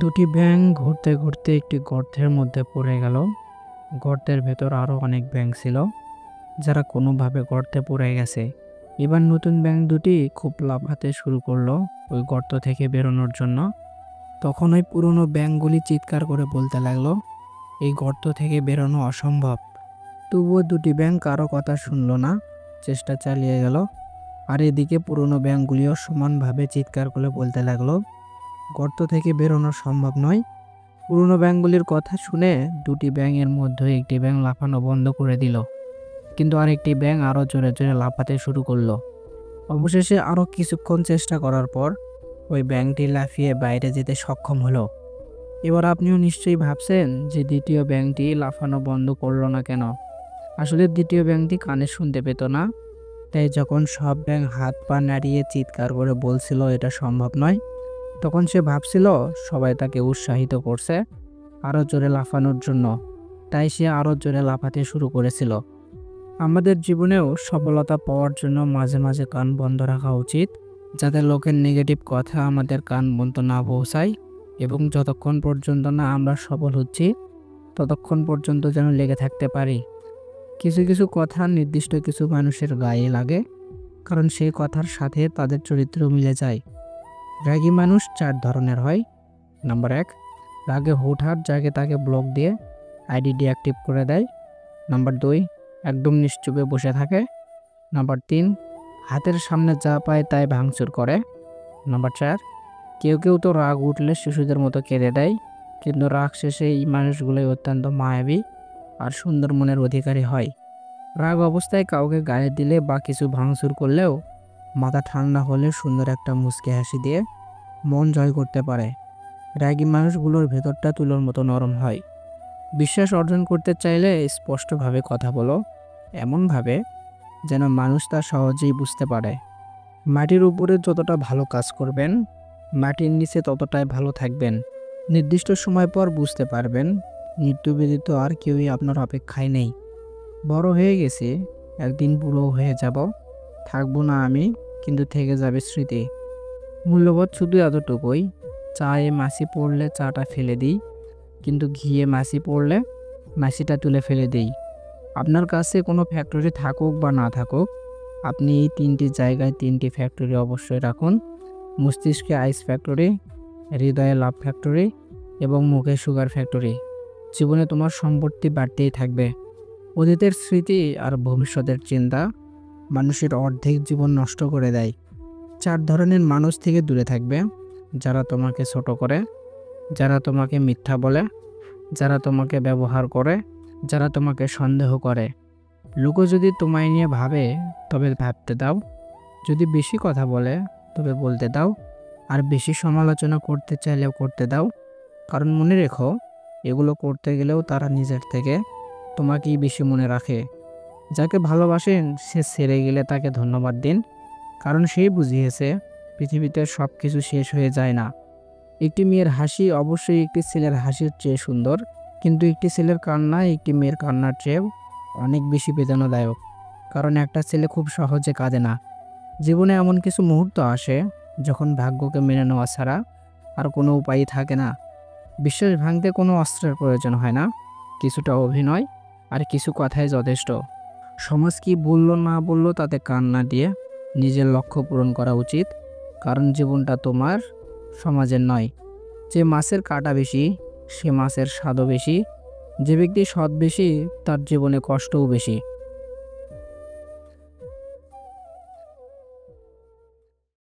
দুটি ব্যাঙ ঘুরতে ঘুরতে একটি গর্তের মধ্যে পড়ে গেল। গর্তের ভেতর আরো অনেক ব্যাঙ ছিল, যারা কোনোভাবে গর্তে পড়ে গেছে। এবার নতুন ব্যাঙ দুটি খুব লাফাতে শুরু করলো ওই গর্ত থেকে বেরোনোর জন্য। তখন ওই পুরনো ব্যাঙগুলি চিৎকার করে বলতে লাগলো, এই গর্ত থেকে বেরোনো অসম্ভব। তবুও দুটি ব্যাঙ কারো কথা শুনলো না, চেষ্টা চালিয়ে গেল। আর এদিকে পুরনো ব্যাঙগুলিও সমানভাবে চিৎকার করে বলতে লাগলো, গর্ত থেকে বেরোনো সম্ভব নয়। পুরনো ব্যাঙগুলির কথা শুনে দুটি ব্যাঙের মধ্যে একটি ব্যাঙ লাফানো বন্ধ করে দিল, কিন্তু আরেকটি ব্যাঙ আরো জোরে জোরে লাফাতে শুরু করলো। অবশেষে আরো কিছুক্ষণ চেষ্টা করার পর ওই ব্যাঙটি লাফিয়ে বাইরে যেতে সক্ষম হলো। এবার আপনিও নিশ্চয়ই ভাবছেন যে দ্বিতীয় ব্যাঙটি লাফানো বন্ধ করলো না কেন। আসলে দ্বিতীয় ব্যাঙটি কানে শুনতে পেত না, তাই যখন সব ব্যাঙ হাত পা নাড়িয়ে চিৎকার করে বলছিল এটা সম্ভব নয়, তখন সে ভাবছিল সবাই তাকে উৎসাহিত করছে আরো জোরে লাফানোর জন্য, তাই সে আরো জোরে লাফাতে শুরু করেছিল। আমাদের জীবনেও সফলতা পাওয়ার জন্য মাঝে মাঝে কান বন্ধ রাখা উচিত, যাতে লোকের নেগেটিভ কথা আমাদের কান বন্ধ না পৌঁছায়, এবং যতক্ষণ পর্যন্ত না আমরা সফল হচ্ছি ততক্ষণ পর্যন্ত যেন লেগে থাকতে পারি। কিছু কিছু কথা নির্দিষ্ট কিছু মানুষের গায়ে লাগে, কারণ সেই কথার সাথে তাদের চরিত্র মিলে যায়। রাগী মানুষ 4 ধরনের হয়। নাম্বার 1, রাগে হুটহাট জাগে তাকে ব্লক দিয়ে আইডি ডিঅ্যাক্টিভ করে দেয়। নাম্বার 2, একদম নিশ্চুপে বসে থাকে। নাম্বার 3, হাতের সামনে যা পায় তাই ভাঙচুর করে। নাম্বার 4, কেউ কেউ তো রাগ উঠলে শিশুদের মতো কেঁদে দেয়, কিন্তু রাগ শেষে এই মানুষগুলোই অত্যন্ত মায়াবী আর সুন্দর মনের অধিকারী হয়। রাগ অবস্থায় কাউকে গায়ে দিলে বা কিছু ভাঙচুর করলেও মাথা ঠান্ডা হলে সুন্দর একটা মুচকি হাসি দিয়ে মন জয় করতে পারে। রাগী মানুষগুলোর ভেতরটা তুলোর মতো নরম হয়। বিশ্বাস অর্জন করতে চাইলে স্পষ্টভাবে কথা বলো, এমনভাবে যেন মানুষ তা সহজেই বুঝতে পারে। মাটির উপরে যতটা ভালো কাজ করবেন, মাটির নিচে ততটাই ভালো থাকবেন। নির্দিষ্ট সময় পর বুঝতে পারবেন মৃত্যু ব্যতীত আর কেউই আপনার অপেক্ষায় নেই। বড় হয়ে গেছি, একদিন বুড়ো হয়ে যাব, থাকবো না আমি, কিন্তু থেকে যাবে স্মৃতি। মূল্যবোধ শুধু এতটুকুই, চায়ে মাছি পড়লে চাটা ফেলে দিই, কিন্তু ঘিয়ে মাছি পড়লে মাছিটা তুলে ফেলে দিই। আপনার কাছে কোনো ফ্যাক্টরি থাকুক বা না থাকুক, আপনি এই 3টি জায়গায় 3টি ফ্যাক্টরি অবশ্যই রাখুন। মস্তিষ্কে আইস ফ্যাক্টরি, হৃদয়ে লাভ ফ্যাক্টরি এবং মুখে সুগার ফ্যাক্টরি। জীবনে তোমার সম্পত্তি বাড়তেই থাকবে। অতীতের স্মৃতি আর ভবিষ্যতের চিন্তা মানুষের অর্ধেক জীবন নষ্ট করে দেয়। 4 ধরনের মানুষ থেকে দূরে থাকবে: যারা তোমাকে ছোট করে, যারা তোমাকে মিথ্যা বলে, যারা তোমাকে ব্যবহার করে, যারা তোমাকে সন্দেহ করে। লোকও যদি তোমায় নিয়ে ভাবে তবে ভাবতে দাও, যদি বেশি কথা বলে তবে বলতে দাও, আর বেশি সমালোচনা করতে চাইলেও করতে দাও। কারণ মনে রেখো, এগুলো করতে গেলেও তারা নিজের থেকে তোমাকেই বেশি মনে রাখে। যাকে ভালোবাসেন সে ছেড়ে গেলে তাকে ধন্যবাদ দিন, কারণ সেই বুঝিয়েছে পৃথিবীতে সব কিছু শেষ হয়ে যায় না। একটি মেয়ের হাসি অবশ্যই একটি ছেলের হাসির চেয়ে সুন্দর, কিন্তু একটি ছেলের কান্না একটি মেয়ের কান্নার চেয়েও অনেক বেশি বেদনাদায়ক, কারণ একটা ছেলে খুব সহজে কাঁদে না। জীবনে এমন কিছু মুহূর্ত আসে যখন ভাগ্যকে মেনে নেওয়া ছাড়া আর কোনো উপায়ই থাকে না। বিশ্বাস ভাঙতে কোনো অস্ত্রের প্রয়োজন হয় না, কিছুটা অভিনয় আর কিছু কথাই যথেষ্ট। সমাজ কি বলল না বলল তাতে কান না দিয়ে নিজের লক্ষ্য পূরণ করা উচিত, কারণ জীবনটা তোমার, সমাজের নয়। যে মাছের কাঁটা বেশি সে মাছের স্বাদও বেশি, যে ব্যক্তি সৎ বেশি তার জীবনে কষ্টও বেশি।